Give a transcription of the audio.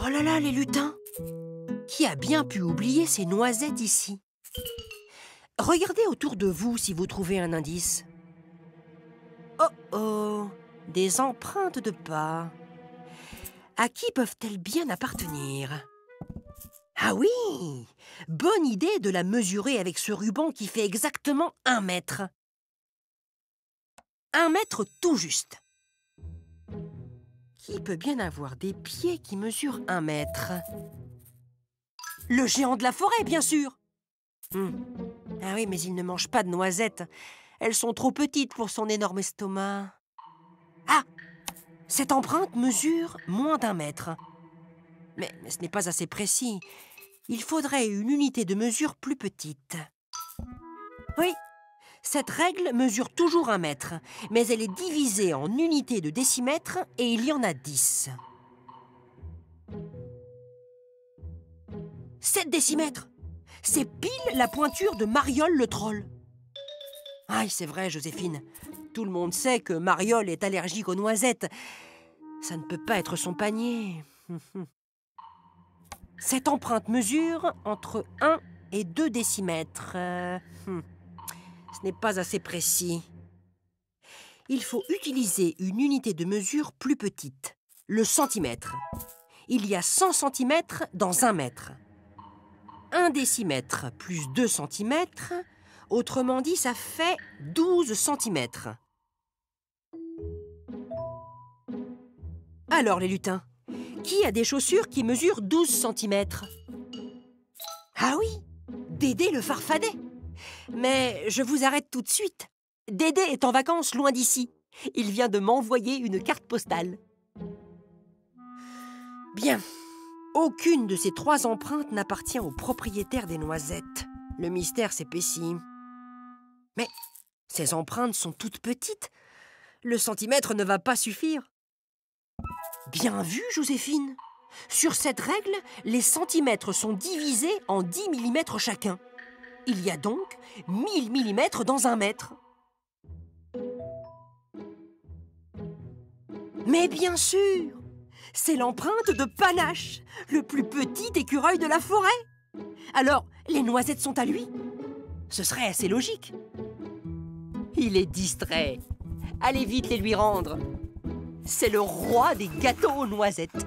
Oh là là, les lutins! Qui a bien pu oublier ces noisettes ici? Regardez autour de vous si vous trouvez un indice. Oh oh! Des empreintes de pas. À qui peuvent-elles bien appartenir? Ah oui! Bonne idée de la mesurer avec ce ruban qui fait exactement 1 mètre. 1 mètre tout juste. Qui peut bien avoir des pieds qui mesurent 1 mètre? Le géant de la forêt, bien sûr! Ah oui, mais il ne mange pas de noisettes. Elles sont trop petites pour son énorme estomac. Ah! Cette empreinte mesure moins d'1 mètre. Mais ce n'est pas assez précis. Il faudrait une unité de mesure plus petite. Oui, cette règle mesure toujours 1 mètre, mais elle est divisée en unités de décimètres et il y en a 10. 7 décimètres! C'est pile la pointure de Mariole le troll. Ah, c'est vrai, Joséphine. Tout le monde sait que Mariole est allergique aux noisettes. Ça ne peut pas être son panier. Cette empreinte mesure entre 1 et 2 décimètres. Ce n'est pas assez précis. Il faut utiliser une unité de mesure plus petite, le centimètre. Il y a 100 centimètres dans 1 mètre. 1 décimètre plus 2 centimètres, autrement dit, ça fait 12 centimètres. Alors, les lutins, qui a des chaussures qui mesurent 12 centimètres? Ah oui, Dédé le farfadet. Mais je vous arrête tout de suite. Dédé est en vacances loin d'ici. Il vient de m'envoyer une carte postale. Bien. Aucune de ces 3 empreintes n'appartient au propriétaire des noisettes. Le mystère s'épaissit. Mais ces empreintes sont toutes petites. Le centimètre ne va pas suffire. Bien vu, Joséphine. Sur cette règle, les centimètres sont divisés en 10 mm chacun. Il y a donc 1000 mm dans 1 mètre. Mais bien sûr! C'est l'empreinte de Panache, le plus petit écureuil de la forêt. Alors, les noisettes sont à lui? Ce serait assez logique. Il est distrait. Allez vite les lui rendre. C'est le roi des gâteaux aux noisettes.